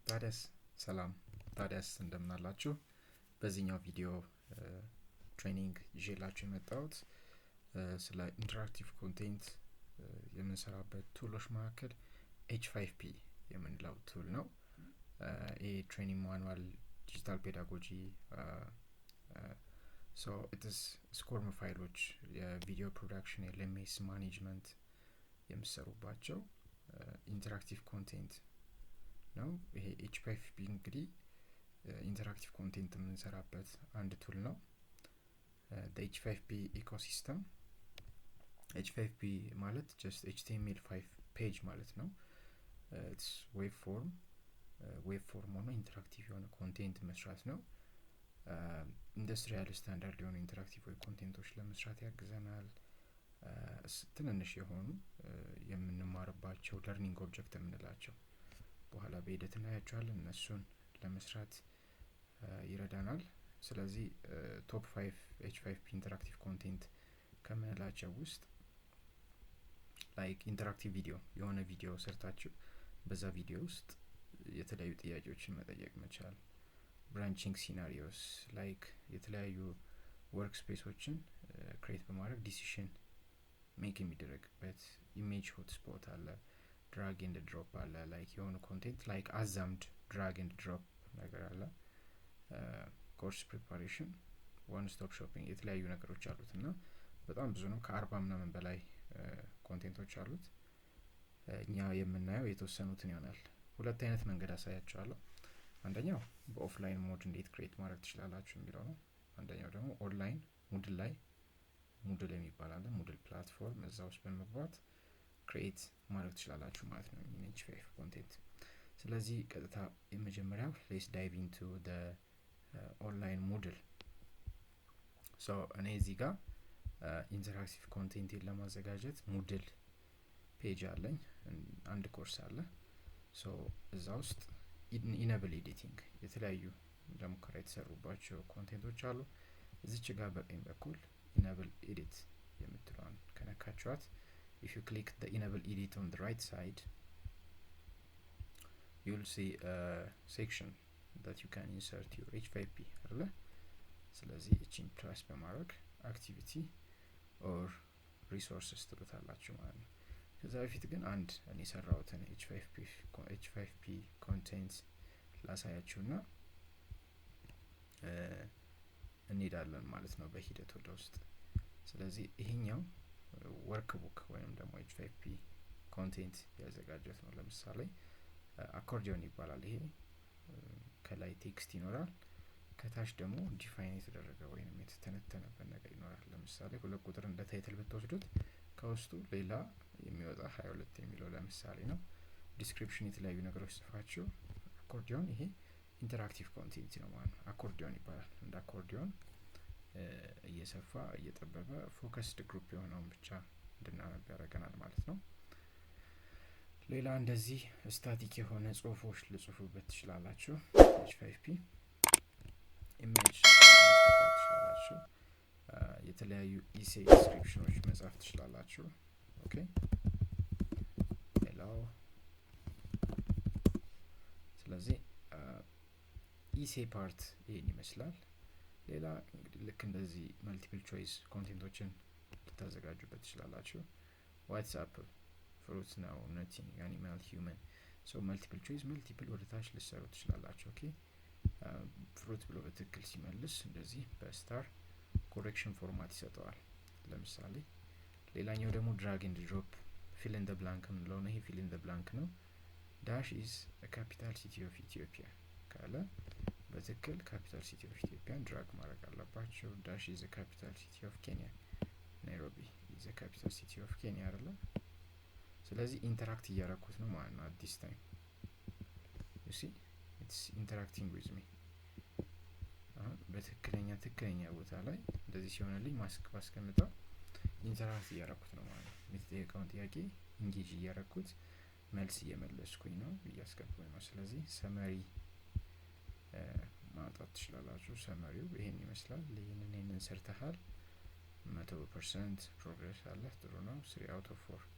ታዲያስ ሰላም ታዲያስ እንደምን አላችሁ? በዚህኛው ቪዲዮ ትሬኒንግ ይዤላችሁ የመጣሁት ስለ ኢንተራክቲቭ ኮንቴንት የምንሰራበት ቱሎች መካከል H5P የምንለው ቱል ነው። ይህ ትሬኒንግ ማኑዋል ዲጂታል ፔዳጎጂ ኢትስ ስኮርም ፋይሎች የቪዲዮ ፕሮዳክሽን የኤልኤምኤስ ማኔጅመንት የምሰሩባቸው ኢንተራክቲቭ ኮንቴንት ነው። ይሄ H5P እንግዲህ ኢንተራክቲቭ ኮንቴንት የምንሰራበት አንድ ቱል ነው። H5P ኢኮሲስተም H5P ማለት just HTML5 ፔጅ ማለት ነው። ኢትስ ዌብ ፎርም ሆኖ ኢንተራክቲቭ የሆነ ኮንቴንት መስራት ነው። ኢንዱስትሪያል ስታንዳርድ የሆኑ ኢንተራክቲቭ ዌብ ኮንቴንቶች ለመስራት ያግዘናል። ትንንሽ የሆኑ የምንማርባቸው ለርኒንግ ኦብጀክት የምንላቸው በኋላ በሂደት እናያቸዋለን። እነሱን ለመስራት ይረዳናል። ስለዚህ ቶፕ 5 H5P ኢንተራክቲቭ ኮንቴንት ከምንላቸው ውስጥ ላይክ ኢንተራክቲቭ ቪዲዮ የሆነ ቪዲዮ ሰርታችሁ በዛ ቪዲዮ ውስጥ የተለያዩ ጥያቄዎችን መጠየቅ መቻል፣ ብራንቺንግ ሲናሪዮስ ላይክ የተለያዩ ወርክ ስፔሶችን ክሬት በማድረግ ዲሲሽን ሜክ የሚደረግበት ኢሜጅ ሆትስፖት አለ፣ ድራግ ኤንድ ድሮፕ አለ፣ ላይክ የሆኑ ኮንቴንት ላይክ አዛምድ ድራግ ኤንድ ድሮፕ ነገር አለ፣ ኮርስ ፕሪፓሬሽን፣ ዋን ስቶፕ ሾፒንግ የተለያዩ ነገሮች አሉት እና በጣም ብዙ ነው። ከ40 ምናምን በላይ ኮንቴንቶች አሉት። እኛ የምናየው የተወሰኑትን ይሆናል። ሁለት አይነት መንገድ አሳያችኋለሁ። አንደኛው በኦፍላይን ሞድ እንዴት ክሬት ማድረግ ትችላላችሁ የሚለው ነው። አንደኛው ደግሞ ኦንላይን ሙድል የሚባል አለ፣ ሙድል ፕላትፎርም፣ እዛ ውስጥ በመግባት ክሬት ማድረግ ትችላላችሁ ማለት ነው H5 ኮንቴንት። ስለዚህ ቀጥታ የመጀመሪያው ሌትስ ዳይቭ ኢንቱ ዘ ኦንላይን ሙድል። እኔ እዚህ ጋር ኢንተራክቲቭ ኮንቴንትን ለማዘጋጀት ሙድል ፔጅ አለኝ፣ አንድ ኮርስ አለ። እዛ ውስጥ ኢነብል ኤዲቲንግ የተለያዩ ለሙከራ የተሰሩባቸው ኮንቴንቶች አሉ። እዚች ጋር በቀኝ በኩል ኢነብል ኤዲት የምትለዋን ከነካችኋት if you click the enable edit on the right side you'll see a section that you can insert your H5P አለ። ስለዚህ እቺን ፕላስ በማድረግ አክቲቪቲ ኦር ሪሶርስስ ትሉታላችሁ ማለት ነው። ከዛ በፊት ግን አንድ እኔ ሰራሁትን H5P ኮንቴንት ላሳያችሁና እንሄዳለን ማለት ነው በሂደት ወደ ውስጥ። ስለዚህ ይሄኛው ወርክ ቡክ ወይም ደግሞ H5P ኮንቴንት ያዘጋጀት ነው። ለምሳሌ አኮርዲዮን ይባላል። ይሄ ከላይ ቴክስት ይኖራል፣ ከታች ደግሞ ዲፋይን የተደረገ ወይም የተተነተነበት ነገር ይኖራል። ለምሳሌ 2 ቁጥር እንደ ታይትል ብትወስዱት ከውስጡ ሌላ የሚወጣ 22 የሚለው ለምሳሌ ነው። ዲስክሪፕሽን የተለያዩ ነገሮች ጽፋችሁ አኮርዲዮን ይሄ ኢንተራክቲቭ ኮንቴንት ነው ማለት ነው። አኮርዲዮን ይባላል። እንደ አኮርዲዮን እየሰፋ እየጠበበ ፎከስድ ግሩፕ የሆነውን ብቻ እንድናነብ ያደርገናል ማለት ነው። ሌላ እንደዚህ ስታቲክ የሆነ ጽሁፎች ልጽፉበት ትችላላችሁ። H5P ኢሜጅ ማስገባት ትችላላችሁ። የተለያዩ ኢሴይ ዲስክሪፕሽኖች መጻፍ ትችላላችሁ። ኦኬ ሌላው ስለዚህ ኢሴይ ፓርት ይሄን ይመስላል። ሌላ እንግዲህ ልክ እንደዚህ መልቲፕል ቾይስ ኮንቴንቶችን ልታዘጋጁበት ትችላላችሁ። ዋትስአፕ ፍሩት ነው፣ ነቲንግ፣ አኒማል፣ ሂውመን። መልቲፕል ቾይስ መልቲፕል ወደ ታች ልሰሩ ትችላላችሁ። ኦኬ ፍሩት ብሎ በትክክል ሲመልስ እንደዚህ በስታር ኮሬክሽን ፎርማት ይሰጠዋል ለምሳሌ። ሌላኛው ደግሞ ድራግ ኤንድ ድሮፕ ፊል ኢን ዘ ብላንክ የምንለው ነው። ይሄ ፊል ኢን ዘ ብላንክ ነው። ዳሽ ኢዝ ካፒታል ሲቲ ኦፍ ኢትዮጵያ ካለ በትክክል ካፒታል ሲቲ ኦፍ ኢትዮጵያን ድራግ ማድረግ አለባቸው። ዳሽ ኢዝ ካፒታል ሲቲ ኦፍ ኬንያ፣ ናይሮቢ ኢዝ ካፒታል ሲቲ ኦፍ ኬንያ አይደለ? ስለዚህ ኢንተራክት እያረኩት ነው ማለት ነው። አዲስ ታይም ዩ ሲ ኢትስ ኢንተራክቲንግ ዊዝ ሚ። አሁን ትክክለኛ ቦታ ላይ እንደዚህ ሲሆንልኝ ማስክ ባስቀምጠው ኢንተራክት እያረኩት ነው ማለት ነው። የተጠየቀውን ጥያቄ ኢንጌጅ እያረኩት መልስ እየመለስኩኝ ነው፣ እያስገባኝ ነው። ስለዚህ ሰመሪ ማውጣት ትችላላችሁ። ሰመሪው ይሄን ይመስላል። ይሄንን ሰርተሃል፣ 100% ፕሮግሬስ አለ፣ ጥሩ ነው። 3 out of 4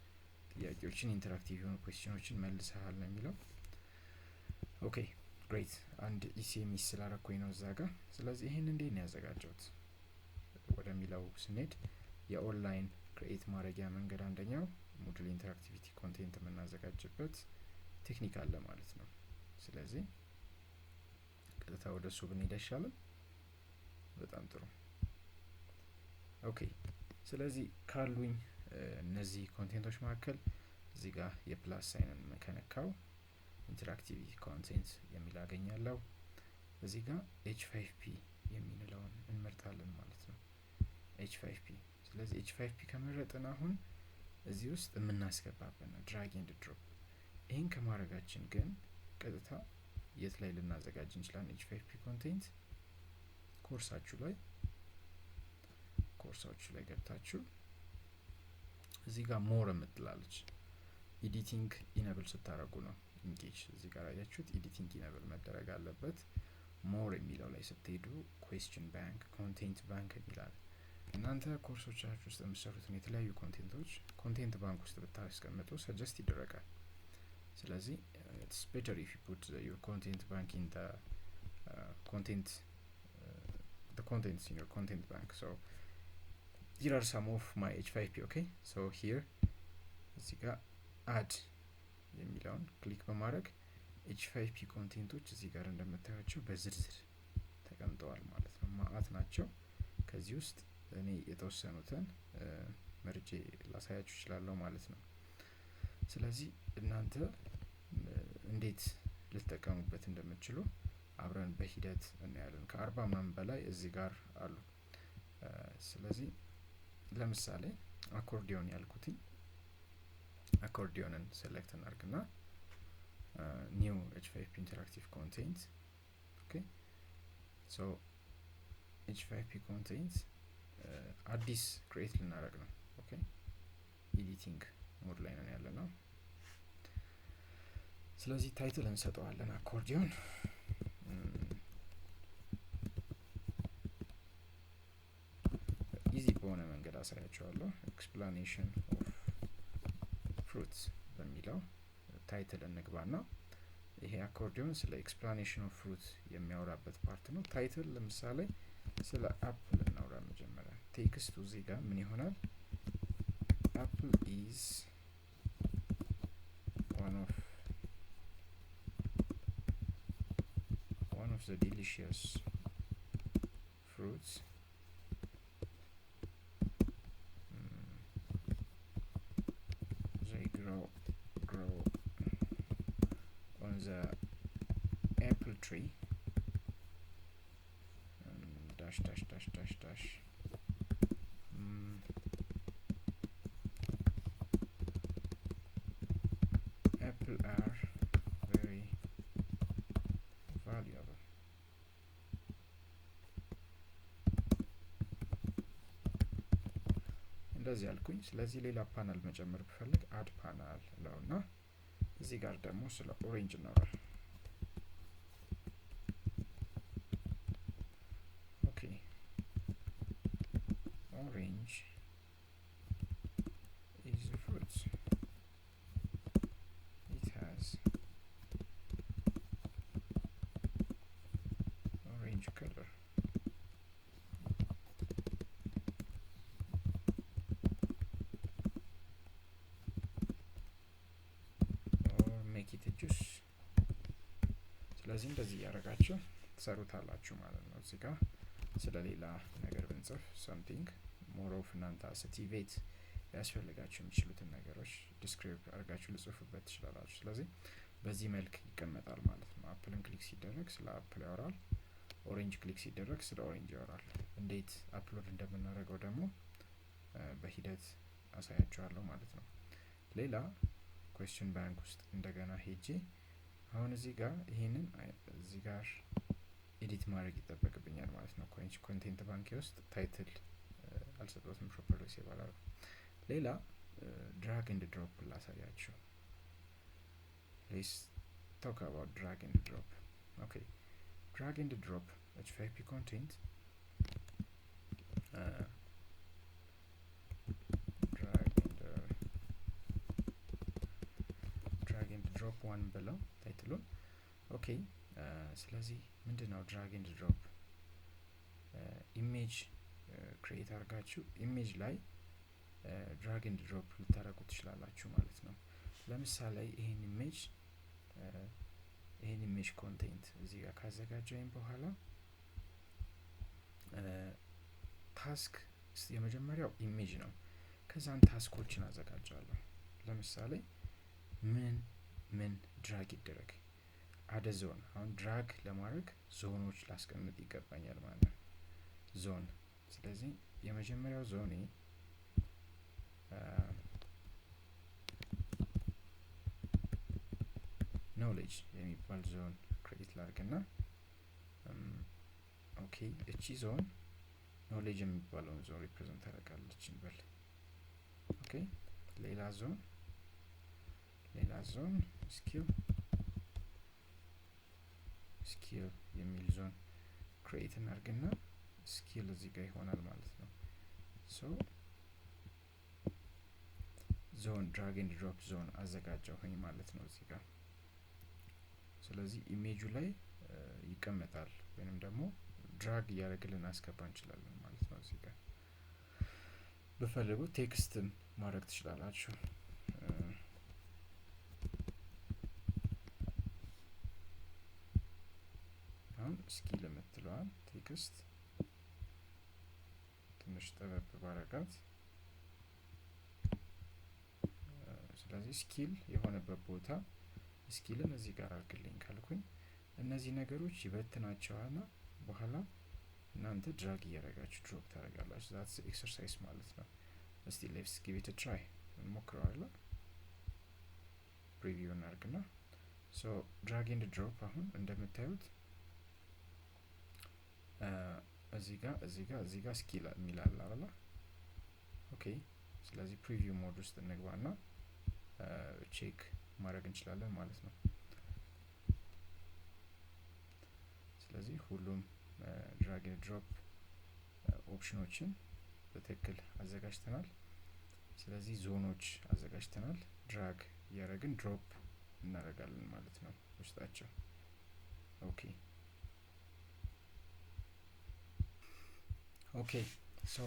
ጥያቄዎችን ኢንተራክቲቭ የሆኑ ኩዌስችኖችን መልሰሃል ነው የሚለው። ኦኬ ግሬት። አንድ ኢሲኤምኤስ ስላረኩኝ ነው እዛ ጋር። ስለዚህ ይህን እንዴት ነው ያዘጋጀሁት ወደሚለው ስንሄድ የኦንላይን ክሬኤት ማድረጊያ መንገድ አንደኛው ሞጁል ኢንተራክቲቪቲ ኮንቴንት የምናዘጋጅበት ቴክኒክ አለ ማለት ነው። ስለዚህ ቀጥታ ወደ እሱ ብንሄድ ይሻላል። በጣም ጥሩ። ኦኬ ስለዚህ ካሉኝ እነዚህ ኮንቴንቶች መካከል እዚህ ጋር የፕላስ ሳይንን ከነካው ኢንተራክቲቪቲ ኮንቴንት የሚል አገኛለሁ። እዚህ ጋር h5p የሚለውን እንመርጣለን ማለት ነው። h5p። ስለዚህ h5p ከመረጥን አሁን እዚህ ውስጥ የምናስገባበት ነው ድራግ ኤንድ ድሮፕ። ይህን ከማድረጋችን ግን ቀጥታ የት ላይ ልናዘጋጅ እንችላለን? h5p ኮንቴንት ኮርሳችሁ ላይ ገብታችሁ እዚህ ጋር ሞር የምትላለች ኤዲቲንግ ኢነብል ስታደርጉ ነው ኢንጌጅ። እዚህ ጋር ያያችሁት ኤዲቲንግ ኢነብል መደረግ አለበት። ሞር የሚለው ላይ ስትሄዱ ኩዌስችን ባንክ፣ ኮንቴንት ባንክ ይላል። እናንተ ኮርሶቻችሁ ውስጥ የምትሰሩትን የተለያዩ ኮንቴንቶች ኮንቴንት ባንክ ውስጥ ብታስቀምጡ ሰጀስት ይደረጋል። ስለዚህ it's better if you put your content bank in the contents in your content bank. So here are some of my h5p. okay, so here እዚህ ጋር add የሚለውን ክሊክ በማድረግ h5p ኮንቴንቶች እዚህ ጋር እንደምታዩቸው በዝርዝር ተቀምጠዋል ማለት ነው። ማአት ናቸው። ከዚህ ውስጥ እኔ የተወሰኑትን መርጬ ላሳያችሁ እችላለሁ ማለት ነው። ስለዚህ እናንተ እንዴት ልትጠቀሙበት እንደምትችሉ አብረን በሂደት እናያለን። ከ40 ምናምን በላይ እዚህ ጋር አሉ። ስለዚህ ለምሳሌ አኮርዲዮን ያልኩትኝ አኮርዲዮንን ሴሌክት እናርግና ኒው h5p ኢንተራክቲቭ ኮንቴንት። ኦኬ ሶ h5p ኮንቴንት አዲስ ክሬት ልናደርግ ነው። ኦኬ ኤዲቲንግ ሞድ ላይ ነን ያለ ነው። ስለዚህ ታይትል እንሰጠዋለን አኮርዲዮን። ኢዚ በሆነ መንገድ አሳያቸዋለሁ። ኤክስፕላኔሽን ኦፍ ፍሩትስ በሚለው ታይትል እንግባና ይሄ አኮርዲዮን ስለ ኤክስፕላኔሽን ኦፍ ፍሩት የሚያወራበት ፓርት ነው። ታይትል ለምሳሌ ስለ አፕል እናውራ። መጀመሪያ ቴክስቱ እዚህ ጋር ምን ይሆናል? አፕል ኢዝ one of the delicious fruits they grow on the apple tree dash dash dash dash dash apple are very valuable. እንደዚህ አልኩኝ። ስለዚህ ሌላ ፓናል መጨመር ብፈልግ አድ ፓናል ለውና እዚህ ጋር ደግሞ ስለ ኦሬንጅ እናወራል። ኦኬ ኦሬንጅ is a fruit. It has orange color. Or make it a juice. ስለዚህ እንደዚህ ያደርጋችሁ ትሰሩታላችሁ ማለት ነው። እዚህ ጋር ስለሌላ ነገር ብንጽፍ something more of እናንተ አሰቲቬት ያስፈልጋችሁ የሚችሉትን ነገሮች ዲስክሪፕት አድርጋችሁ ልጽፉበት ትችላላችሁ። ስለዚህ በዚህ መልክ ይቀመጣል ማለት ነው። አፕልን ክሊክ ሲደረግ ስለ አፕል ያወራል። ኦሬንጅ ክሊክ ሲደረግ ስለ ኦሬንጅ ያወራል። እንዴት አፕሎድ እንደምናደርገው ደግሞ በሂደት አሳያችኋለሁ ማለት ነው። ሌላ ኩዌስችን ባንክ ውስጥ እንደገና ሄጄ አሁን እዚህ ጋር ይሄንን እዚህ ጋር ኤዲት ማድረግ ይጠበቅብኛል ማለት ነው። ኮንቴንት ባንክ ውስጥ ታይትል አልሰጠሁትም ፕሮፐርሊ ሴቭ አላደረኩም። ሌላ ድራግ ኤንድ ድሮፕ ላሳያችሁ። ሌትስ ቶክ አባውት ድራግ ኤንድ ድሮፕ። ኦኬ ድራግ ኤንድ ድሮፕ h5p ኮንቴንት ድራግ ኤንድ ድሮፕ ዋን ብለው ታይትሉን ኦኬ ስለዚህ ምንድነው ድራግ ኤንድ ድሮፕ? ኢሜጅ ክሬት አድርጋችሁ ኢሜጅ ላይ ድራግ ኤንድ ድሮፕ ልታደርጉ ትችላላችሁ ማለት ነው። ለምሳሌ ይሄን ኢሜጅ ኮንቴንት እዚህ ጋር ካዘጋጀኝ በኋላ ታስክ የመጀመሪያው ኢሜጅ ነው። ከዛን ታስኮችን አዘጋጃለሁ። ለምሳሌ ምን ድራግ ይደረግ? አደ ዞን። አሁን ድራግ ለማድረግ ዞኖች ላስቀምጥ ይገባኛል ማለት ነው። ዞን። ስለዚህ የመጀመሪያው ዞኔ ኖሌጅ የሚባል ዞን ክሬት ላድርግና ኦኬ እቺ ዞን ኖሌጅ የሚባለውን ዞን ሪፕሬዘንት ታደርጋለች እንበል። ኦኬ ሌላ ዞን ስኪል የሚል ዞን ክሬት እናድርግና ስኪል እዚህ ጋር ይሆናል ማለት ነው። ሶ ዞን ድራግ ኤንድ ድሮፕ ዞን አዘጋጀሁኝ ማለት ነው እዚህ ጋር። ስለዚህ ኢሜጁ ላይ ይቀመጣል ወይንም ደግሞ ድራግ እያደረግልን አስገባ እንችላለን ማለት ነው። እዚህ ጋር በፈልጉ ቴክስትም ማድረግ ትችላላችሁ። አሁን ስኪል የምትለዋን ቴክስት ትንሽ ጠበብ ባረጋት። ስለዚህ ስኪል የሆነበት ቦታ ስኪልን እዚህ ጋር አድርግልኝ ካልኩኝ እነዚህ ነገሮች ይበትናቸዋልና በኋላ እናንተ ድራግ እያደረጋችሁ ድሮፕ ታደርጋላችሁ። ዛትስ ኤክሰርሳይዝ ማለት ነው። እስቲ ሌትስ ጊቭ ኢት አ ትራይ እንሞክረዋለን። ፕሪቪው እናድርግና ሶ ድራግ ኤንድ ድሮፕ አሁን እንደምታዩት እዚህ ጋር ስኪል የሚል አለ አይደል? ኦኬ ስለዚህ ፕሪቪው ሞድ ውስጥ እንግባና ቼክ ማድረግ እንችላለን ማለት ነው። ስለዚህ ሁሉም ድራግ ኤንድ ድሮፕ ኦፕሽኖችን በትክክል አዘጋጅተናል። ስለዚህ ዞኖች አዘጋጅተናል። ድራግ እያደረግን ድሮፕ እናደርጋለን ማለት ነው ውስጣቸው። ኦኬ ሶ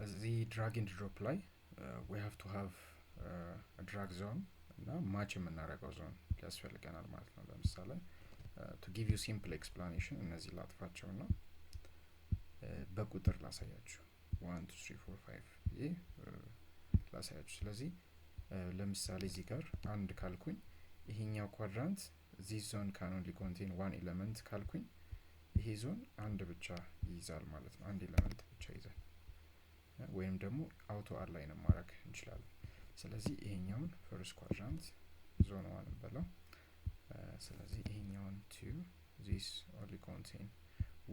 እዚህ ድራግ ኤንድ ድሮፕ ላይ we have to have a drag zone እና ማች የምናደርገው ዞን ያስፈልገናል ማለት ነው። ለምሳሌ to give you simple explanation እነዚህ ላጥፋቸውና በቁጥር ላሳያችሁ 1 2 3 4 5 ይሄ ላሳያችሁ። ስለዚህ ለምሳሌ እዚህ ጋር አንድ ካልኩኝ ይሄኛው ኳድራንት this zone can only contain one element ካልኩኝ ይሄ ዞን አንድ ብቻ ይይዛል ማለት ነው። አንድ ኤሌመንት ብቻ ይይዛል። ወይም ደግሞ አውቶ አላይን ማድረግ እንችላለን። ስለዚህ ይሄኛውን ፈርስት ኳድራንት ዞን 1 እንበለው። ስለዚህ ይሄኛውን 2 this only contain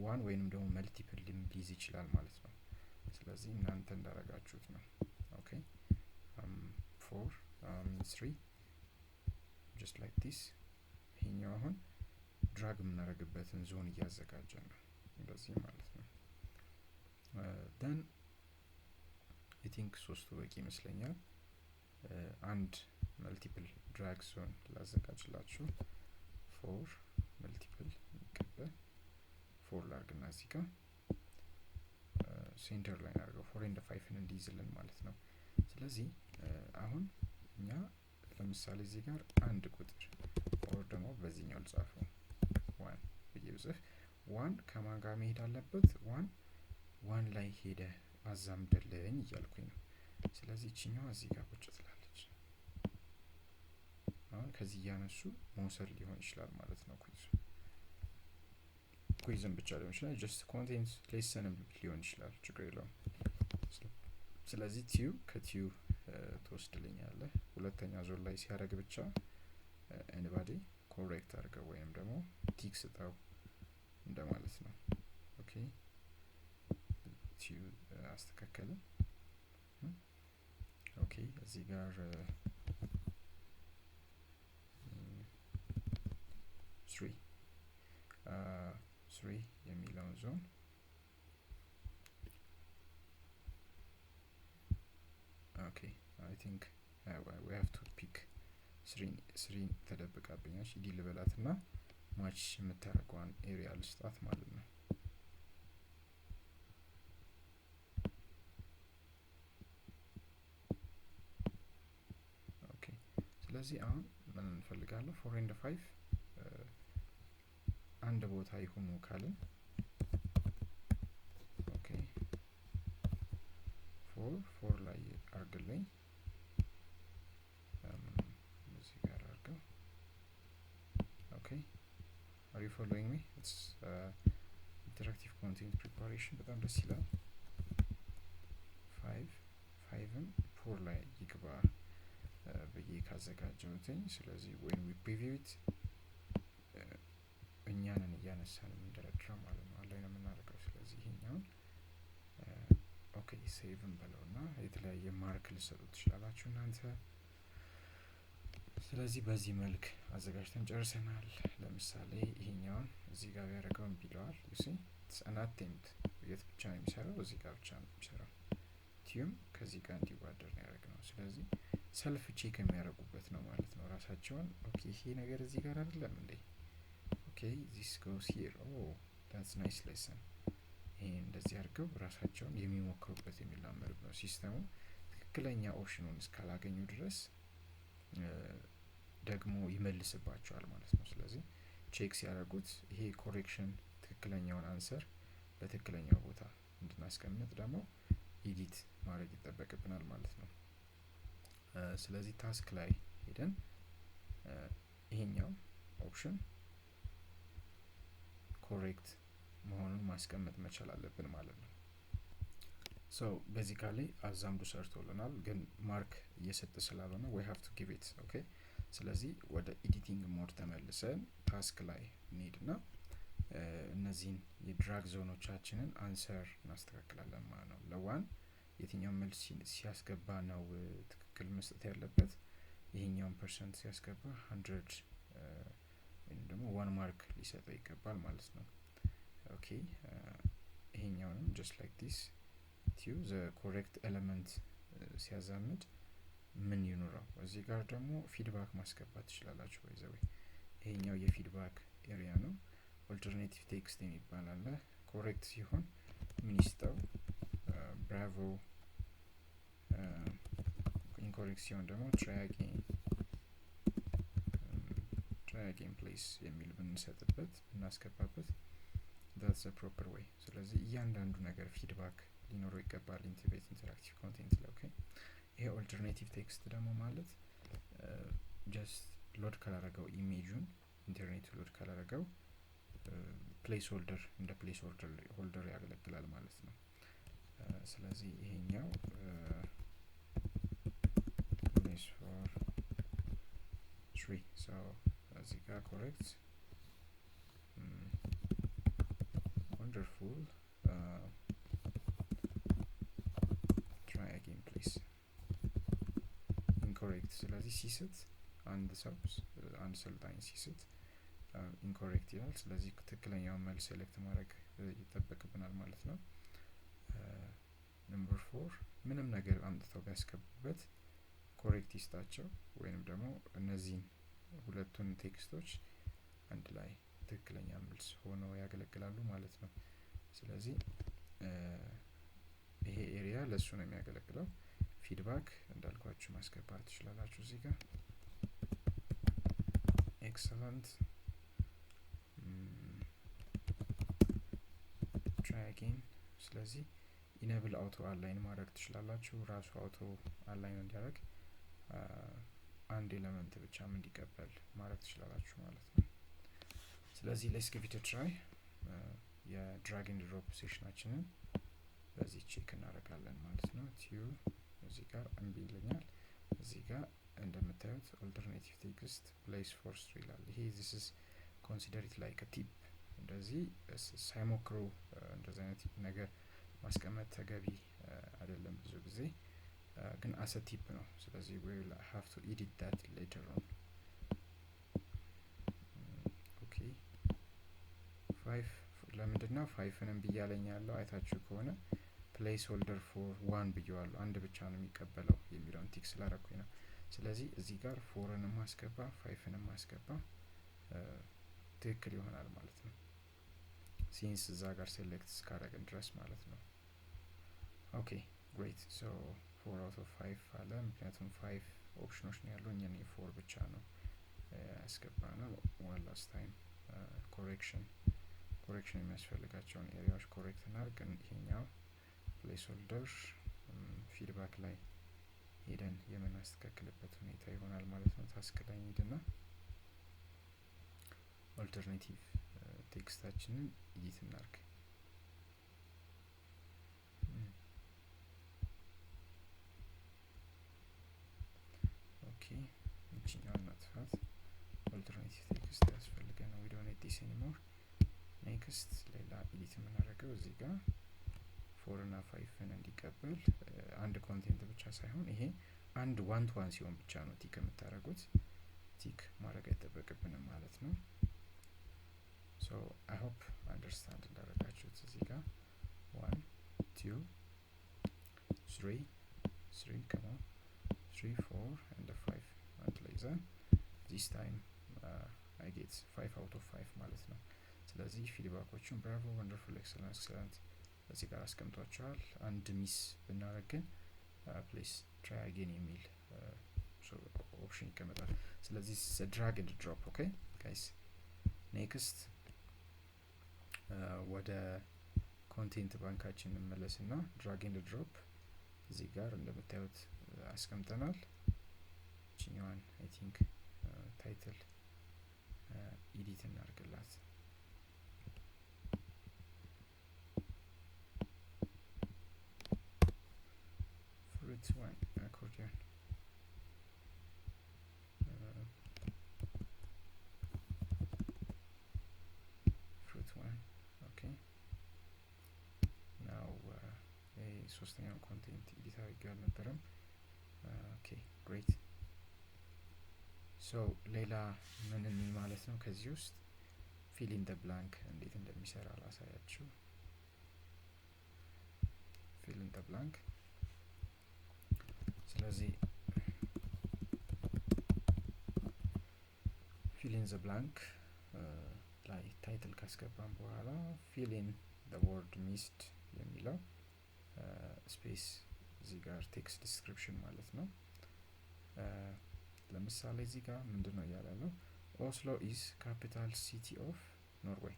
one ወይንም ደግሞ መልቲፕል ሊይዝ ይችላል ማለት ነው። ስለዚህ እናንተ እንዳረጋችሁት ነው። ኦኬ 4 3 just like this። ይሄኛው አሁን ድራግ የምናደርግበትን ዞን እያዘጋጀን ነው እንደዚህ ማለት ነው። then I think ሶስቱ በቂ ይመስለኛል። አንድ መልቲፕል ድራግ ዞን ላዘጋጅላችሁ 4 መልቲፕል ይቀበል 4 ላርግና እዚህ ጋር ሴንተር ላይ አድርገው 4 and 5 እንዲይዝልን ማለት ነው። ስለዚህ አሁን እኛ ለምሳሌ እዚህ ጋር አንድ ቁጥር ኦር ደግሞ በዚህኛው ልጻፈው 1 ብዬጽፍ 1 ከማን ጋር መሄድ አለበት? 1 ላይ ሄደ አዛምደልኝ እያልኩኝ ነው። ስለዚህ እቺኛዋ እዚህ ጋር ቁጭ ትላለች። አሁን ከዚህ እያነሱ መውሰድ ሊሆን ይችላል ማለት ነው። ኩይዝም ብቻ ሊሆን ይችላል። ጀስት ኮንቴንት ሌሰንም ሊሆን ይችላል። ችግር የለውም። ስለዚህ ቲዩ ከቲዩ ትወስድልኛለህ። ሁለተኛ ዞን ላይ ሲያደርግ ብቻ ኤኒባዲ ኮሬክት አድርገው ወይም ደግሞ ቲክ ስጠው እንደማለት ነው። ኦኬ ቲዩ አስተካከልን። ኦኬ እዚህ ጋር 3 የሚለውን ዞን ኦኬ I think we have to pick ስሪን ተደብቃብኛች ኢዲ ልበላትና ማች የምታደርገዋን ኤሪያ ልስጣት ማለት ነው። ኦኬ ስለዚህ አሁን ምን እንፈልጋለን? 4 and 5 አንድ ቦታ ይሁኑ ካልን ኦኬ 4 ላይ አርግልኝ እዚህ ጋር አርገው። ኦኬ are you following me? it's interactive content preparation በጣም ደስ ይላል። 5ን 4 ላይ ይግባ ብዬ ካዘጋጀሁትኝ ስለዚህ when we preview it እኛንን እያነሳን የምንደረድረው ማለት ነው። ላይ ነው የምናደርገው። ስለዚህ ይሄኛውን ኦኬ ሴቭን በለውና የተለያየ ማርክ ልሰጡት ትችላላችሁ እናንተ። ስለዚህ በዚህ መልክ አዘጋጅተን ጨርሰናል። ለምሳሌ ይሄኛውን እዚህ ጋር ያደረገውን ቢለዋል you see it's an attempt የት ብቻ ነው የሚሰራው? እዚህ ጋር ብቻ ነው የሚሰራው። ቲዩም ከዚህ ጋር እንዲዋደር ነው ያደረግነው። ስለዚህ ሰልፍ ቼክ የሚያደርጉበት ነው ማለት ነው ራሳቸውን። ኦኬ ይሄ ነገር እዚህ ጋር አይደለም እንዴ? ኦኬ this goes here oh that's nice lesson። ይሄ እንደዚህ አድርገው ራሳቸውን የሚሞክሩበት የሚላመዱት ነው። ሲስተሙ ትክክለኛ ኦፕሽኑን እስካላገኙ ድረስ ደግሞ ይመልስባቸዋል ማለት ነው። ስለዚህ ቼክ ሲያደርጉት ይሄ ኮሬክሽን ትክክለኛውን አንሰር በትክክለኛው ቦታ እንድናስቀምጥ ደግሞ ኤዲት ማድረግ ይጠበቅብናል ማለት ነው። ስለዚህ ታስክ ላይ ሄደን ይሄኛው ኦፕሽን ኮሬክት መሆኑን ማስቀመጥ መቻል አለብን ማለት ነው። ሶ ቤዚካሊ አዛምዱ ሰርቶልናል፣ ግን ማርክ እየሰጠ ስላልሆነ we have to give it ኦኬ። ስለዚህ ወደ ኤዲቲንግ ሞድ ተመልሰን ታስክ ላይ እንሄድና እነዚህን የድራግ ዞኖቻችንን አንሰር እናስተካክላለን ማለት ነው። ለዋን የትኛው መልስ ሲያስገባ ነው ትክክል መስጠት ያለበት? ይሄኛውን ፐርሰንት ሲያስገባ 100 ወይም ደግሞ 1 ማርክ ሊሰጠው ይገባል ማለት ነው። ኦኬ ይሄኛውንም just like this to the correct element ሲያዛምድ ምን ይኑረው? እዚህ ጋር ደግሞ ፊድባክ ማስገባት ትችላላችሁ። ባይዘው ይሄኛው የፊድባክ ኤሪያ ነው። ኦልተርኔቲቭ ቴክስት የሚባል አለ። ኮሬክት ሲሆን ምን ይስጠው? ብራቮ። ኢንኮሬክት ሲሆን ደግሞ try again please የሚል ብንሰጥበት ብናስገባበት that's a proper way። ስለዚህ እያንዳንዱ ነገር ፊድባክ ሊኖረው ይገባል ኢንተራክቲቭ ኮንቴንት ላይ ኦኬ። ይሄ ኦልተርኔቲቭ ቴክስት ደግሞ ማለት ጀስት ሎድ ካላረገው ኢሜጁን ኢንተርኔት ሎድ ካላረገው ፕሌስ ሆልደር እንደ ፕሌስ ሆልደር ያገለግላል ማለት ነው። ስለዚህ ይሄኛው ፕሌስ ፎር 3 ሶ እዚህ ጋር ኮሬክት ወንደርፉል try again please ኢንኮሬክት። ስለዚህ ሲስት አንድ ሰልጣኝ ሲስት ኢንኮሬክት ይላል። ስለዚህ ትክክለኛውን መልስ ሴሌክት ማድረግ ይጠበቅብናል ማለት ነው። ነምበር 4 ምንም ነገር አምጥተው ቢያስገቡበት ኮሬክት ይስጣቸው ወይንም ደግሞ እነዚህን ሁለቱን ቴክስቶች አንድ ላይ ትክክለኛ መልስ ሆነው ያገለግላሉ ማለት ነው። ስለዚህ ይሄ ኤሪያ ለሱ ነው የሚያገለግለው። ፊድባክ እንዳልኳችሁ ማስገባት ትችላላችሁ እዚህ ጋር ኤክሰለንት try again። ስለዚህ ኢኔብል አውቶ አላይን ማድረግ ትችላላችሁ። ራሱ አውቶ አላይን እንዲያደርግ አንድ ኤሌመንት ብቻም እንዲቀበል ማድረግ ትችላላችሁ ማለት ነው። ስለዚህ ሌትስ ጊቭ ኢት አ ትራይ። የድራግ ኤንድ ድሮፕ ሴሽናችንን በዚህ ቼክ እናደርጋለን ማለት ነው። ቲዩ እዚህ ጋር እምቢ ይለኛል። እዚህ ጋር እንደምታዩት ኦልተርኔቲቭ ቴክስት ፕሌስ ፎር 3 ይላል። ይሄ this is consider it like a tip። እንደዚህ ሳይሞክሩ እንደዚህ አይነት ነገር ማስቀመጥ ተገቢ አይደለም ብዙ ጊዜ ግን አሰ ቲፕ ነው። ስለዚህ we will have to edit that later on። ኦኬ 5 ለምንድነው 5ንም ብያለኝ ያለው? አይታችሁ ከሆነ ፕሌስ ሆልደር ፎር 1 ብየዋለሁ። አንድ ብቻ ነው የሚቀበለው የሚለውን ቲክ ስላደረኩኝ ነው። ስለዚህ እዚህ ጋር 4ንም ማስገባ 5ንም ማስገባ ትክክል ይሆናል ማለት ነው። ሲንስ እዛ ጋር ሴሌክት እስካደረግን ድረስ ማለት ነው። ኦኬ ግሬት ሶ 4 out of 5 አለ። ምክንያቱም 5 ኦፕሽኖች ነው ያሉኝ እኔ 4 ብቻ ነው ያስገባ ነው። ዋን ላስት ታይም ኮሬክሽን የሚያስፈልጋቸውን ኤሪያዎች ኮሬክት እናድርግ። ይሄኛው ፕሌስ ሆልደር ፊድባክ ላይ ሄደን የምናስተካክልበት ሁኔታ ይሆናል ማለት ነው። ታስክ ላይ ሄድና ኦልተርኔቲቭ ቴክስታችንን ኤዲት እናድርግ። ኦኬ እቺኛውን እናጥፋት። ኦልተርኔቲቭ ቴክስት ያስፈልገን ነው። ዊ ዶንት ኒድ ዲስ ኤኒሞር። ኔክስት ሌላ ኤዲት የምናደርገው እዚህ ጋር 4 እና 5ን እንዲቀበል አንድ ኮንቴንት ብቻ ሳይሆን ይሄ አንድ 1 to 1 ሲሆን ብቻ ነው ቲክ የምታደርጉት። ቲክ ማድረግ አይጠበቅብንም ማለት ነው። ሶ አይ ሆፕ አንደርስታንድ እንዳደረጋችሁት እዚህ ጋር 1 2 3 come on 3 4 and 5 አንድ ላይ ይዘን this time I get 5 out of 5 ማለት ነው። ስለዚህ ፊድባኮቹን ብራቮ ወንደርፉል ኤክሰለንት እዚህ ጋር አስቀምጧቸዋል። አንድ ሚስ ብናደርግ ግን ፕሊስ ትራይ አጌን የሚል ኦፕሽን ይቀመጣል። ስለዚህ ድራግ ኤንድ ድሮፕ። ኦኬ ጋይስ ኔክስት ወደ ኮንቴንት ባንካችን እንመለስና ድራግ ኤንድ ድሮፕ እዚህ ጋር እንደምታዩት አስቀምጠናል። እቺኛዋን አይ ቲንክ ታይትል ኤዲት እናድርግላት። fruit one accordion fruit one okay now ሶስተኛው ኮንቴንት ኤዲት አድርጌው አልነበረም። ኦኬ ግሬት ሶ ሌላ ምን ማለት ነው ከዚህ ውስጥ ፊል ኢን ዘ ብላንክ እንዴት እንደሚሰራ ላሳያችሁ። ፊል ኢን ዘ ብላንክ ስለዚህ ፊል ኢን ዘ ብላንክ ላይ ታይትል ካስገባን በኋላ ፊል ኢን ዘ ወርድ ሚስድ የሚለው ስፔስ እዚህ ጋር ቴክስት ዲስክሪፕሽን ማለት ነው። ለምሳሌ እዚህ ጋር ምንድነው ያለው? ኦስሎ ኢዝ ካፒታል ሲቲ ኦፍ ኖርዌይ።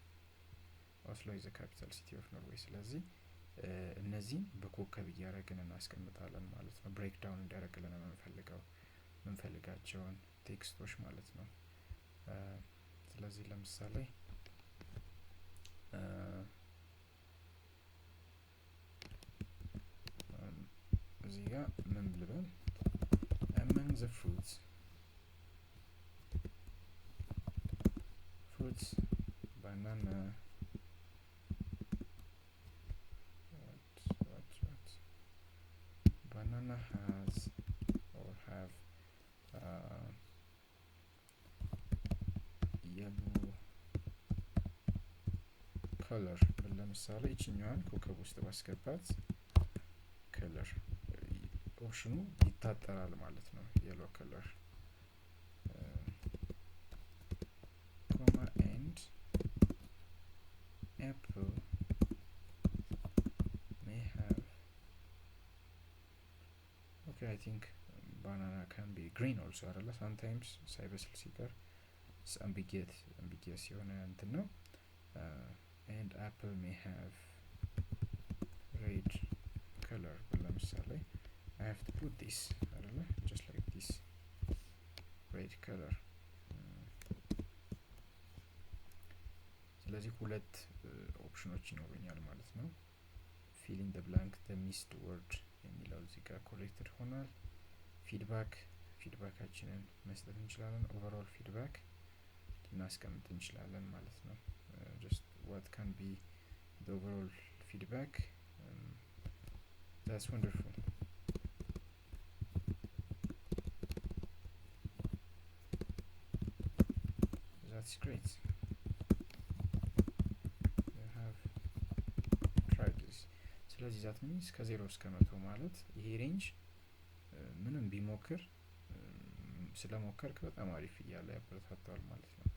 ኦስሎ ኢዝ ካፒታል ሲቲ ኦፍ ኖርዌይ። ስለዚህ እነዚህን በኮከብ እያደረግን እናስቀምጣለን ማለት ነው። ብሬክ ዳውን እንዲያደርግልን የምንፈልጋቸውን ቴክስቶች ማለት ነው። ስለዚህ ለምሳሌ እዚህ ጋር ምን ልበል? among the fruits banana banana has or have yellow color ለምሳሌ እቺኛዋን ኮከብ ውስጥ ባስገባት ከለር ኦፕሽኑ ይታጠራል ማለት ነው። የሎ ከለር ኮማ ኤንድ apple may have okay I think banana can be green also አይደለ? sometimes ሳይበስል ሲቀር ambiguous የሆነ እንትን ነው። and apple may have red color ለምሳሌ I have to put this አይደለ? just like this red color ስለዚህ ሁለት ኦፕሽኖች ይኖሩኛል ማለት ነው። fill in the blank the missed word የሚለው እዚህ ጋር ኮሌክትድ ሆኗል። ፊድባካችንን መስጠት እንችላለን። ኦቨርኦል ፊድባክ ልናስቀምጥ እንችላለን ማለት ነው። just what can be the overall feedback that's wonderful. That's great. You have tried this. ስለዚህ ዛት ሚንስ ከ0 እስከ 100 ማለት ይሄ ሬንጅ ምንም ቢሞክር ስለሞከርክ በጣም አሪፍ እያለ ያበረታታዋል ማለት ነው።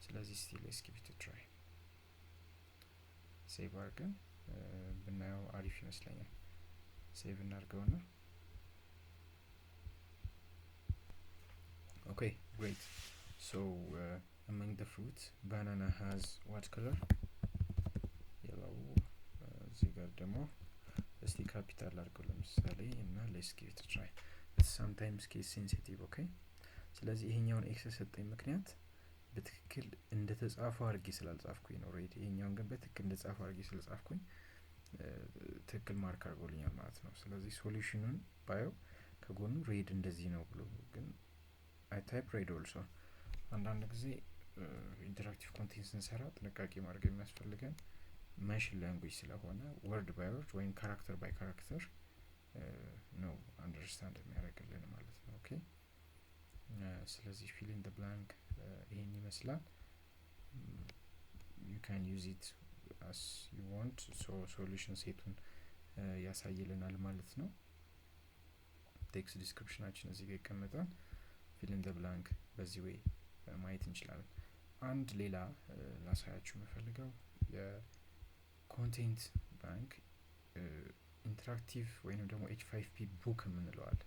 ስለዚህ እስቲ ሌትስ ጊቭ ኢት ትራይ ሴቭ አድርገን ብናየው አሪፍ ይመስለኛል። ሴቭ እናድርገውና ኦኬ ግሬት ሶ among the fruits banana has what color yellow እዚህ ጋር ደግሞ እስቲ ካፒታል አድርገው ለምሳሌ እና ሌትስ ጊቭ ኢት ትራይ sometimes case sensitive ኦኬ። ስለዚህ ይሄኛውን ኤክስ ሰጠኝ ምክንያት በትክክል እንደተጻፈው አድርጌ ስላልጻፍኩኝ ነው። ሬድ ይሄኛውን ግን በትክክል እንደተጻፈው አድርጌ ስለጻፍኩኝ ትክክል ማርክ አድርጎልኛል ማለት ነው። ስለዚህ ሶሉሽኑን ባየው ከጎኑ ሬድ እንደዚህ ነው ብሎ ግን አይ ታይፕ ሬድ ኦልሶ አንዳንድ ጊዜ ኢንተራክቲቭ ኮንቴንት ስንሰራ ጥንቃቄ ማድረግ የሚያስፈልገን ማሽን ላንጉዌጅ ስለሆነ ወርድ ባይ ወርድ ወይም ካራክተር ባይ ካራክተር ነው አንደርስታንድ የሚያደርግልን ማለት ነው። ኦኬ ስለዚህ ፊል ኢን ዘ ብላንክ ይሄን ይመስላል። you can use it as you want so solution ሴቱን ያሳይልናል ማለት ነው። ቴክስት ዲስክሪፕሽናችን እዚህ ጋር ይቀመጣል። ፊል ኢን ዘ ብላንክ በዚህ ወይ ማየት እንችላለን። አንድ ሌላ ላሳያችሁ የምፈልገው የኮንቴንት ባንክ ኢንተራክቲቭ ወይንም ደግሞ H5P ቡክ የምንለው አለ።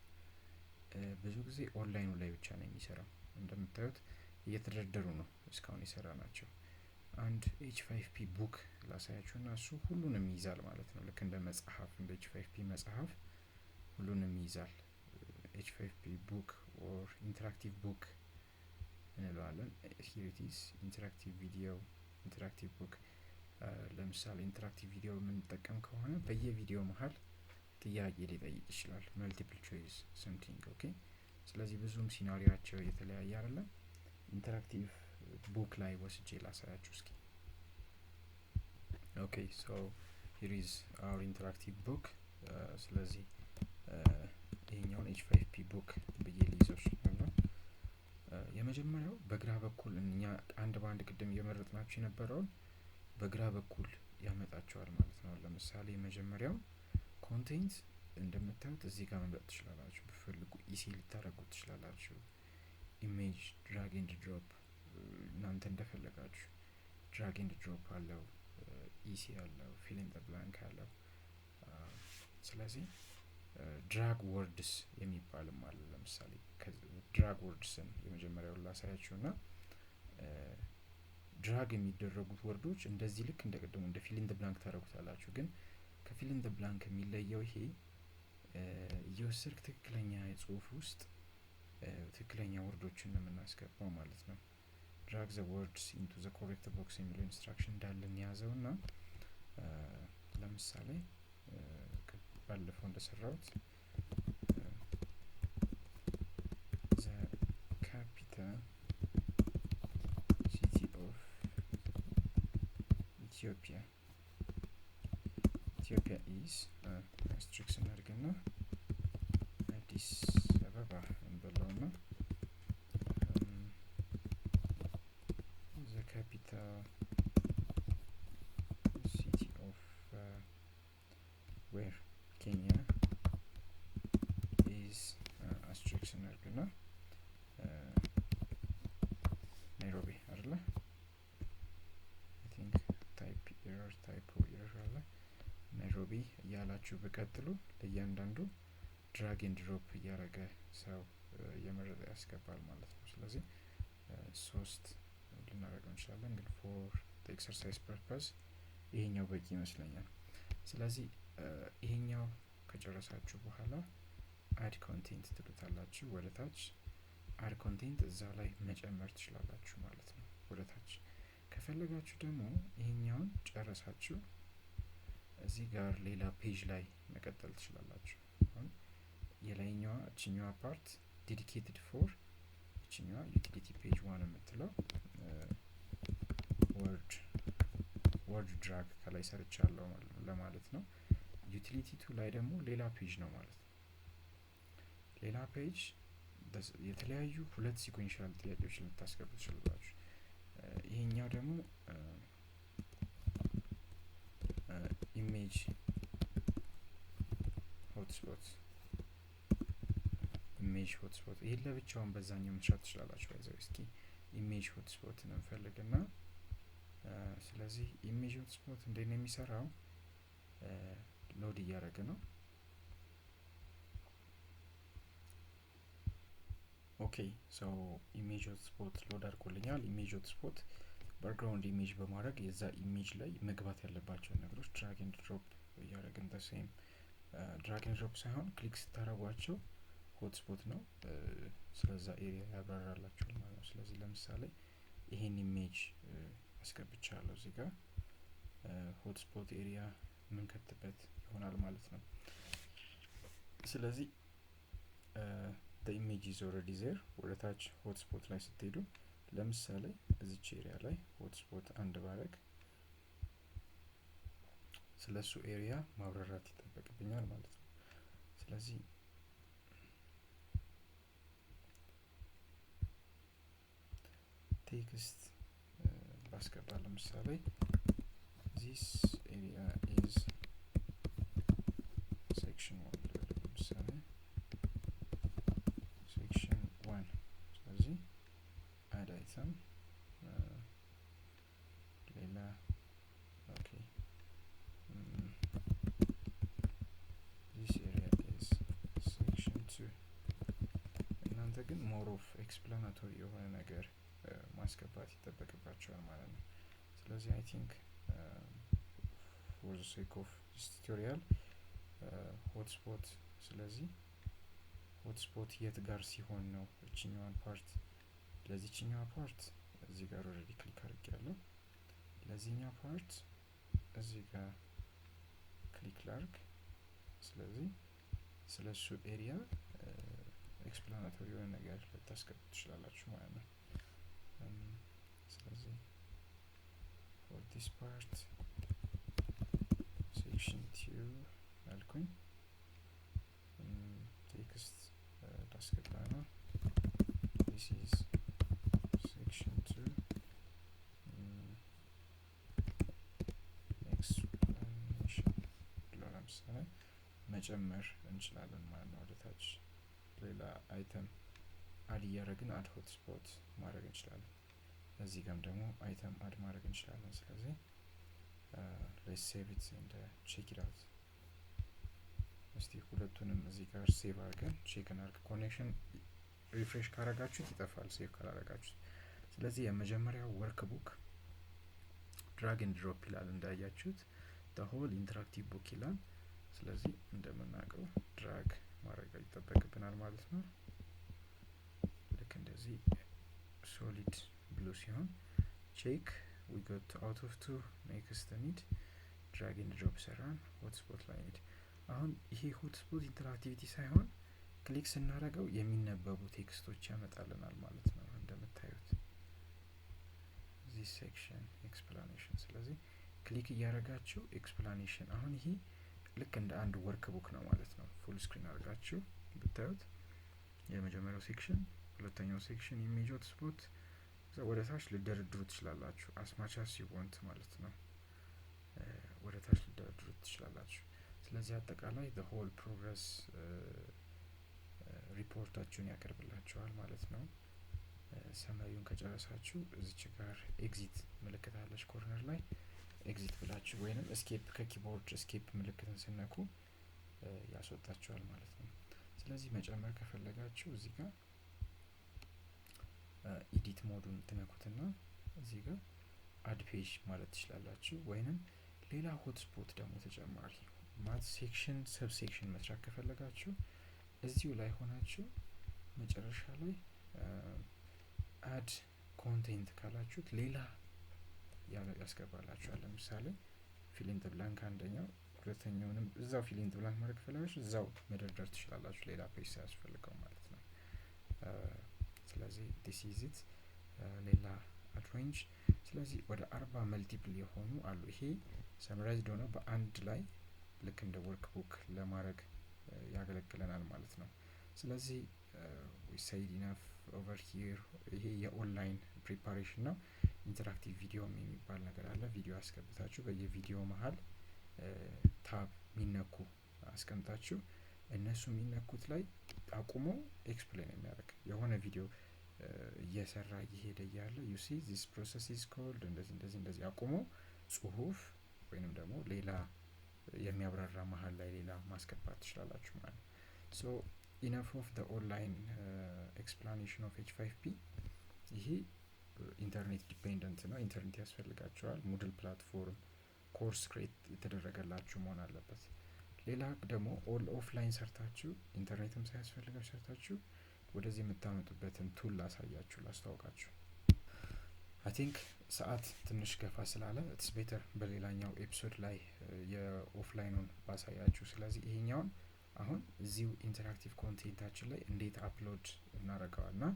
ብዙ ጊዜ ኦንላይኑ ላይ ብቻ ነው የሚሰራው። እንደምታዩት እየተደረደሩ ነው እስካሁን የሰራ ናቸው። አንድ H5P ቡክ ላሳያችሁና እሱ ሁሉንም ይይዛል ማለት ነው። ልክ እንደ መጽሐፍ እንደ H5P መጽሐፍ ሁሉንም ይይዛል። H5P ቡክ ኦር ኢንተራክቲቭ ቡክ እንለዋለን። here it is ኢንተራክቲቭ ቪዲዮ ኢንተራክቲቭ ቡክ። ለምሳሌ ኢንተራክቲቭ ቪዲዮ የምንጠቀም ከሆነ በየቪዲዮ መሀል ጥያቄ ሊጠይቅ ይችላል። መልቲፕል ቾይስ ሰምቲንግ ኦኬ። ስለዚህ ብዙም ሲናሪያቸው የተለያየ አይደለም። ኢንተራክቲቭ ቡክ ላይ ወስጄ ላሳያችሁ እስኪ። ኦኬ ሶ here is our interactive book ስለዚህ ይሄኛውን H5P ቡክ ብዬ ልይዘው እችላለሁ። የመጀመሪያው በግራ በኩል እኛ አንድ በአንድ ቅድም እየመረጥናቸው የነበረውን በግራ በኩል ያመጣቸዋል ማለት ነው። ለምሳሌ የመጀመሪያው ኮንቴንት እንደምታዩት እዚህ ጋር መምረጥ ትችላላችሁ። ብፈልጉ ኢሲ ልታደርጉት ትችላላችሁ። ኢሜጅ ድራግ ኤንድ ድሮፕ እናንተ እንደፈለጋችሁ ድራግ ኤንድ ድሮፕ አለው፣ ኢሲ አለው፣ ፊል ኢን ዘ ብላንክ አለው። ስለዚህ ድራግ ወርድስ የሚባልም አለ። ለምሳሌ ድራግ ወርድስን የመጀመሪያውን ላሳያችሁና ድራግ የሚደረጉት ወርዶች እንደዚህ ልክ እንደ ቀደሙ እንደ ፊል ኢን ዘ ብላንክ ታደርጉታላችሁ። ግን ከፊል ኢን ዘ ብላንክ የሚለየው ይሄ እየወሰድክ ትክክለኛ የጽሁፍ ውስጥ ትክክለኛ ወርዶችን ነው የምናስገባው ማለት ነው። ድራግ ዘ ወርድስ ኢንቱ ዘ ኮሬክት ቦክስ የሚለው ኢንስትራክሽን እንዳለን የያዘውና ለምሳሌ ባለፈው እንደሰራሁት ዘ ካፒታል ሲቲ ኦፍ ኢትዮጵያ ኢዝ አስትሪክስ እናድርግና አዲስ አበባ እንበለውና ዘ ካፒታል ሲቲ ኦፍ ዌር ኬንያ ኢዝ አስትሪክስ እናድርግና ናይሮቢ አይደለ? አይ ቲንክ ታይፖ ኤረር አለ። ናይሮቢ እያላችሁ በቀጥሉ ለእያንዳንዱ ድራግ ኤንድ ድሮፕ እያደረገ ሰው እየመረጠ ያስገባል ማለት ነው። ስለዚህ 3 ልናደርገው እንችላለን፣ ግን ፎር ኤክሰርሳይዝ ፐርፐዝ ይሄኛው በቂ ይመስለኛል። ስለዚህ ይሄኛው ከጨረሳችሁ በኋላ አድ ኮንቴንት ትሉታላችሁ። ወደ ታች አድ ኮንቴንት እዛ ላይ መጨመር ትችላላችሁ ማለት ነው። ወደ ታች ከፈለጋችሁ ደግሞ ይሄኛውን ጨረሳችሁ እዚህ ጋር ሌላ ፔጅ ላይ መቀጠል ትችላላችሁ። አሁን የላይኛዋ እችኛዋ ፓርት ዴዲኬትድ ፎር እችኛዋ ዩቲሊቲ ፔጅ 1 የምትለው ወርድ ድራግ ከላይ ሰርቻለሁ ለማለት ነው። ዩቲሊቲ 2 ላይ ደግሞ ሌላ ፔጅ ነው ማለት ነው። ሌላ ፔጅ የተለያዩ ሁለት ሲኩዌንሻል ጥያቄዎች ልታስገቡ ትችላላችሁ። ይሄኛው ደግሞ ኢሜጅ ሆትስፖት ኢሜጅ ሆትስፖት ይሄን ለብቻውን በዛኛው መስራት ትችላላችሁ። ባይዘው እስኪ ኢሜጅ ሆትስፖትን እንፈልግና ስለዚህ ኢሜጅ ሆትስፖት እንዴት ነው የሚሰራው? ሎድ እያደረገ ነው። ኦኬ ሶ ኢሜጅ ሆትስፖት ሎድ አድርጎልኛል። ኢሜጅ ሆትስፖት ባክግራውንድ ኢሜጅ በማድረግ የዛ ኢሜጅ ላይ መግባት ያለባቸውን ነገሮች ድራግ ኤንድ ድሮፕ እያደረግን ተሴም ድራግ ኤንድ ድሮፕ ሳይሆን ክሊክ ስታደርጓቸው ሆትስፖት ነው ስለዛ ኤሪያ ያብራራላችኋል ማለት ነው። ስለዚህ ለምሳሌ ይሄን ኢሜጅ አስገብቻለሁ እዚህ ጋር ሆትስፖት ኤሪያ የምንከትበት ይሆናል ማለት ነው። ስለዚህ the image is already there ወደ ታች ሆትስፖት ላይ ስትሄዱ ለምሳሌ እዚች ኤሪያ ላይ ሆትስፖት አንድ ባረግ ስለሱ ኤሪያ ማብራራት ይጠበቅብኛል ማለት ነው። ስለዚህ ቴክስት ባስገባ ለምሳሌ this area is section 1 ለምሳሌ section 1 ስለዚህ add item ሌላ ኦኬ this area is section 2 እናንተ ግን more of explanatory የሆነ ነገር ማስገባት ይጠበቅባቸዋል ማለት ነው። ስለዚህ I think for the sake of this tutorial hotspot ስለዚህ ሆትስፖት የት ጋር ሲሆን ነው እቺኛዋን ፓርት ለዚህኛዋ ፓርት እዚህ ጋር ኦሬዲ ክሊክ አድርጌያለሁ። ለዚህኛው ፓርት እዚህ ጋር ክሊክ ላርግ። ስለዚህ ስለሱ ኤሪያ ኤክስፕላናቶሪ የሆነ ነገር ልታስገቡ ትችላላችሁ ማለት ነው። ስለዚህ for this part section 2 አልኩኝ ቴክስት ላስገባ ነው። this is section 2 explanation ለምሳሌ መጨመር እንችላለን ማለት ነው። ወደታች ሌላ አይተም አድ እያደረግን አድ ሆትስፖት ማድረግ እንችላለን። እዚህ ጋርም ደግሞ አይተም አድ ማድረግ እንችላለን። ስለዚህ let's save it and check it out። እስቲ ሁለቱንም እዚህ ጋር ሴቭ አድርገን ቼክ እናድርግ። ኮኔክሽን ሪፍሬሽ ካረጋችሁት ይጠፋል ሴቭ ካላረጋችሁት። ስለዚህ የመጀመሪያው ወርክ ቡክ ድራግ ኤንድ ድሮፕ ይላል እንዳያችሁት the whole interactive book ይላል። ስለዚህ እንደምናውቀው ድራግ ማድረግ ይጠበቅብናል ማለት ነው። ልክ እንደዚህ ሶሊድ ብሉ ሲሆን ቼክ we got out of 2 next need drag and drop ሰራን ሆትስፖት ላይ need አሁን ይሄ ሆትስፖት ኢንተራክቲቪቲ ሳይሆን ክሊክ ስናደርገው የሚነበቡ ቴክስቶች ያመጣልናል ማለት ነው። እንደምታዩት this section explanation ስለዚህ ክሊክ እያደረጋችሁ ኤክስፕላኔሽን አሁን ይሄ ልክ እንደ አንድ ወርክ ቡክ ነው ማለት ነው። ፉል ስክሪን አድርጋችሁ ብታዩት የመጀመሪያው ሴክሽን፣ ሁለተኛው ሴክሽን ኢሜጅ ሆትስፖት ወደ ታች ልደረድሩ ትችላላችሁ አስማቻስ ሲወንት ማለት ነው። ወደ ታች ልደረድሩ ትችላላችሁ። ስለዚህ አጠቃላይ the whole progress ሪፖርታችሁን ያቀርብላችኋል ማለት ነው። ሰማዩን ከጨረሳችሁ እዚች ጋር ኤግዚት ምልክት አለች ኮርነር ላይ ኤግዚት ብላችሁ ወይንም ኤስኬፕ ከኪቦርድ ኤስኬፕ ምልክትን ስነኩ ያስወጣችኋል ማለት ነው። ስለዚህ መጨመር ከፈለጋችሁ እዚህ ጋር ኢዲት ሞዱን ትነኩትና እዚህ ጋር አድ ፔጅ ማለት ትችላላችሁ። ወይንም ሌላ ሆትስፖት ደግሞ ተጨማሪ ማት ሴክሽን ሰብ ሴክሽን መስራት ከፈለጋችሁ እዚሁ ላይ ሆናችሁ መጨረሻ ላይ አድ ኮንቴንት ካላችሁት ሌላ ያስገባላችኋል። ለምሳሌ ፊል ኢን ዘ ብላንክ አንደኛው ሁለተኛውንም እዛው ፊል ኢን ዘ ብላንክ ማድረግ ከፈለጋችሁ እዛው መደርደር ትችላላችሁ ሌላ ፔጅ ሳያስፈልገው ማለት ነው። ስለዚህ this is it ሌላ አድሬንጅ ስለዚህ ወደ 40 መልቲፕል የሆኑ አሉ። ይሄ ሰምራይዝድ ሆነው በአንድ ላይ ልክ እንደ ወርክ ቡክ ለማድረግ ያገለግለናል ማለት ነው። ስለዚህ we said enough over here ይሄ የኦንላይን ፕሪፓሬሽን ነው። ኢንተራክቲቭ ቪዲዮ የሚባል ነገር አለ። ቪዲዮ አስገብታችሁ በየቪዲዮ መሀል ታብ ሚነኩ አስቀምጣችሁ እነሱ የሚነኩት ላይ አቁሞ ኤክስፕሌን የሚያደርግ የሆነ ቪዲዮ እየሰራ እየሄደ እያለ ዩ ሲ ዚስ ፕሮሰስ ኢዝ ኮልድ እንደዚህ አቁሞ ጽሁፍ ወይንም ደግሞ ሌላ የሚያብራራ መሀል ላይ ሌላ ማስገባት ትችላላችሁ ማለት ነው። ሶ ኢነፍ ኦፍ ዘ ኦንላይን ኤክስፕላኔሽን ኦፍ H5P። ይሄ ኢንተርኔት ዲፔንደንት ነው፣ ኢንተርኔት ያስፈልጋቸዋል። ሙድል ፕላትፎርም ኮርስ ክሬት የተደረገላችሁ መሆን አለበት። ሌላ ደግሞ ኦፍላይን ሰርታችሁ ኢንተርኔትም ሳያስፈልጋችሁ ሰርታችሁ ወደዚህ የምታመጡበትን ቱል ላሳያችሁ፣ ላስተዋውቃችሁ። አይ ቲንክ ሰዓት ትንሽ ገፋ ስላለ ኢትስ ቤተር በሌላኛው ኤፒሶድ ላይ የኦፍላይኑን ባሳያችሁ። ስለዚህ ይሄኛውን አሁን እዚሁ ኢንተራክቲቭ ኮንቴንታችን ላይ እንዴት አፕሎድ እናደርገዋልና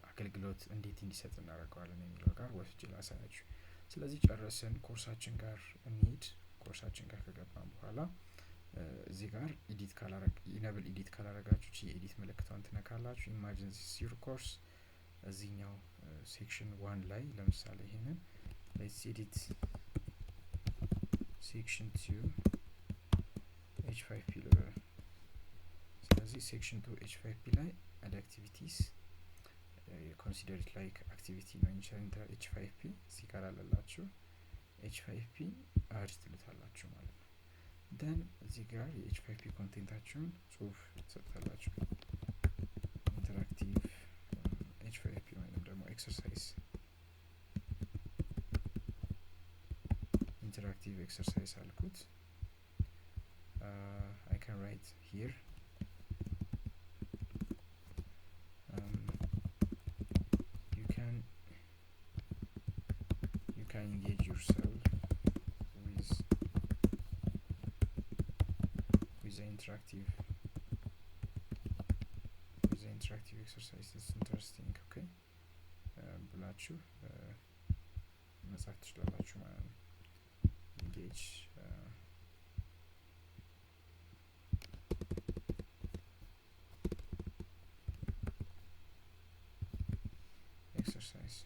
አገልግሎት እንዴት እንዲሰጥ እናደርገዋለን የሚለው ጋር ወስጄ ላሳያችሁ። ስለዚህ ጨረስን፣ ኮርሳችን ጋር እንሂድ። ኮርሳችን ጋር ከገባን በኋላ እዚህ ጋር ኢነብል ኢዲት ካላረጋችሁ የኤዲት ምልክቷን ትነካላችሁ። ኢማጂን ዚስ ዩር ኮርስ። እዚህኛው ሴክሽን 1 ላይ ለምሳሌ ይሄንን ሌትስ ኤዲት ሴክሽን 2 H5P ልበል። ስለዚህ ሴክሽን 2 H5P ላይ አድ አክቲቪቲስ ኮንሲደር ኢት ላይክ አክቲቪቲ ነው ኢንተር H5P እዚህ ጋር አለላችሁ። H5P አድ ትሉታላችሁ ማለት ነው። ደን እዚህ ጋር የH5P ኮንቴንታችሁን ጽሁፍ ትሰጣላችሁ። ኢንተራክቲቭ H5P ወይም ደግሞ ኤክሰርሳይዝ ኢንተራክቲቭ ኤክሰርሳይዝ አልኩት። I can write here you can engage yourself with the interactive exercise. It's interesting. Okay, ብላችሁ መጻፍ ትችላላችሁ ማለት ነው። engage exercise.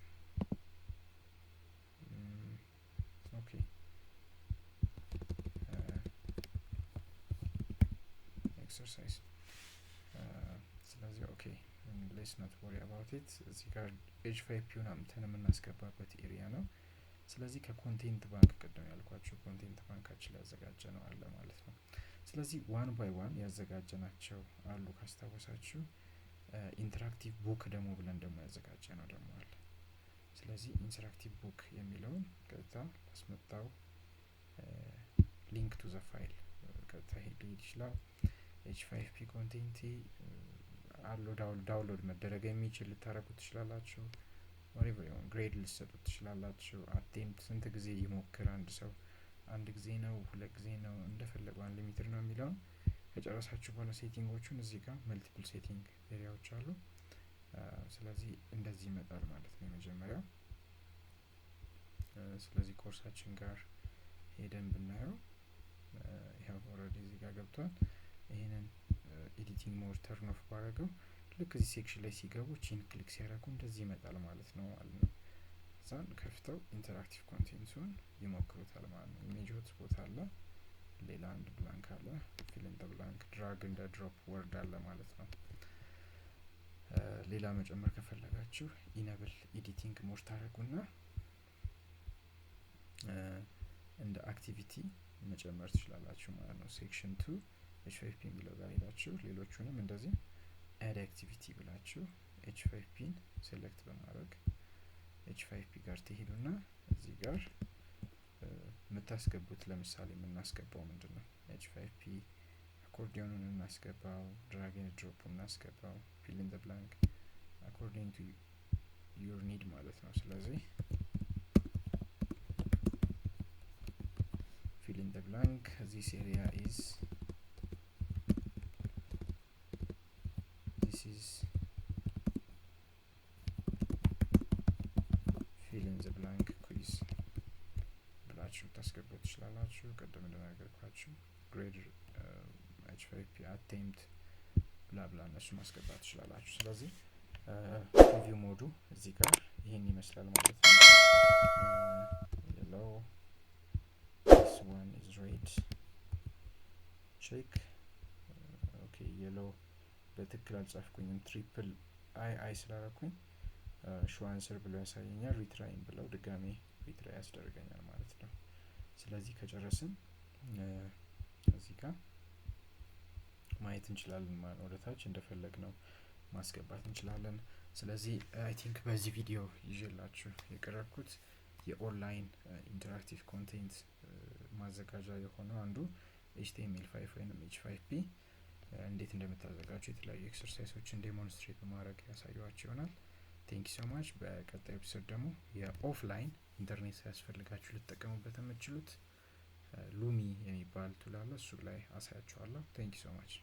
Okay, exercise. ስለዚህ ኦኬ ሌትስ ኖት ወሪ አባውት ኢት። እዚህ ጋር H5Pውን አምጥተን የምናስገባበት ኤሪያ ነው። ስለዚህ ከኮንቴንት ባንክ ቅድም ያልኳችሁ ኮንቴንት ባንካችን ላይ ያዘጋጀ ነው አለ ማለት ነው። ስለዚህ ዋን ባይ ዋን ያዘጋጀናቸው አሉ ካስታወሳችሁ። ኢንተራክቲቭ ቡክ ደግሞ ብለን ደግሞ ያዘጋጀ ነው ደግሞ አለ። ስለዚህ ኢንተራክቲቭ ቡክ የሚለውን ቀጥታ ላስመጣው ሊንክ ቱ ዘ ፋይል ቀጥታ ሄድ ይችላል። H5P ኮንቴንት አሉ ዳውንሎድ መደረግ የሚችል ልታረጉት ትችላላችሁ። ወሬቨር ይሁን ግሬድ ልትሰጡት ትችላላችሁ። አቴምፕት ስንት ጊዜ ይሞክር አንድ ሰው፣ አንድ ጊዜ ነው፣ ሁለት ጊዜ ነው፣ እንደፈለገው አንሊሚትድ ነው የሚለውን ከጨረሳችሁ በኋላ ሴቲንጎቹን እዚህ ጋር መልቲፕል ሴቲንግ ኤሪያዎች አሉ። ስለዚህ እንደዚህ ይመጣል ማለት ነው የመጀመሪያው። ስለዚህ ኮርሳችን ጋር ሄደን ብናየው ይሄው ኦልሬዲ እዚህ ጋር ገብቷል። ይሄንን ኤዲቲንግ ሞድ ተርን ኦፍ ባረገው ልክ እዚህ ሴክሽን ላይ ሲገቡ ቺን ክሊክ ሲያደርጉ እንደዚህ ይመጣል ማለት ነው ነው እዛን ከፍተው ኢንተራክቲቭ ኮንቴንቱን ይሞክሩታል ማለት ነው። ኢሜጅ ሆት ስፖት አለ፣ ሌላ አንድ ብላንክ አለ፣ ፊል ኢን ዘ ብላንክ፣ ድራግ እንደ ድሮፕ ወርድ አለ ማለት ነው። ሌላ መጨመር ከፈለጋችሁ ኢነብል ኤዲቲንግ ሞድ ታደርጉና እንደ አክቲቪቲ መጨመር ትችላላችሁ ማለት ነው። ሴክሽን 2 H5P የሚለው ጋር ሄዳችሁ ሌሎቹንም እንደዚህ አድ አክቲቪቲ ብላችሁ H5Pን ሴሌክት በማድረግ H5P ጋር ትሄዱና እዚህ ጋር የምታስገቡት ለምሳሌ የምናስገባው ምንድን ነው? H5P አኮርዲዮኑን እናስገባው፣ ድራግ ኤንድ ድሮፕ እናስገባው፣ ፊል ኢን ዘ ብላንክ አኮርዲንግ ቱ ዩር ኒድ ማለት ነው። ስለዚህ fill in the blank, this area is fill in the blank quiz ብላችሁ ታስገቡት ትችላላችሁ። ቀደም እንደነገርኳችሁ ግሬድ H5P attempt ብላ ብላ እነሱ ማስገባት ትችላላችሁ። ስለዚህ ሪቪው ሞዱ እዚህ ጋር ይሄን ይመስላል ማለት ነው። yellow, this one is red, check. Okay, yellow በትክክል አልጻፍኩኝም። ትሪፕል አይ ስላረኩኝ ሾው አንሰር ብሎ ያሳየኛል። ሪትራይን ብለው ድጋሜ ሪትራይ ያስደርገኛል ማለት ነው። ስለዚህ ከጨረስን እዚህ ጋር ማየት እንችላለን ማለት ወደ ታች እንደፈለግ ነው ማስገባት እንችላለን። ስለዚህ አይ ቲንክ በዚህ ቪዲዮ ይዤላችሁ የቀረብኩት የኦንላይን ኢንተራክቲቭ ኮንቴንት ማዘጋጃ የሆነው አንዱ HTML5 ወይም H5P እንዴት እንደምታዘጋጁ የተለያዩ ኤክሰርሳይሶችን ዴሞንስትሬት በማድረግ ያሳያችሁ ይሆናል። ቴንክ ዩ ሶ ማች። በቀጣዩ ኤፒሶድ ደግሞ የኦፍላይን ኢንተርኔት ሳያስፈልጋችሁ ልትጠቀሙበት የምትችሉት ሉሚ የሚባል ቱል አለ። እሱ ላይ አሳያችኋለሁ። ቴንክ ዩ ሶ ማች።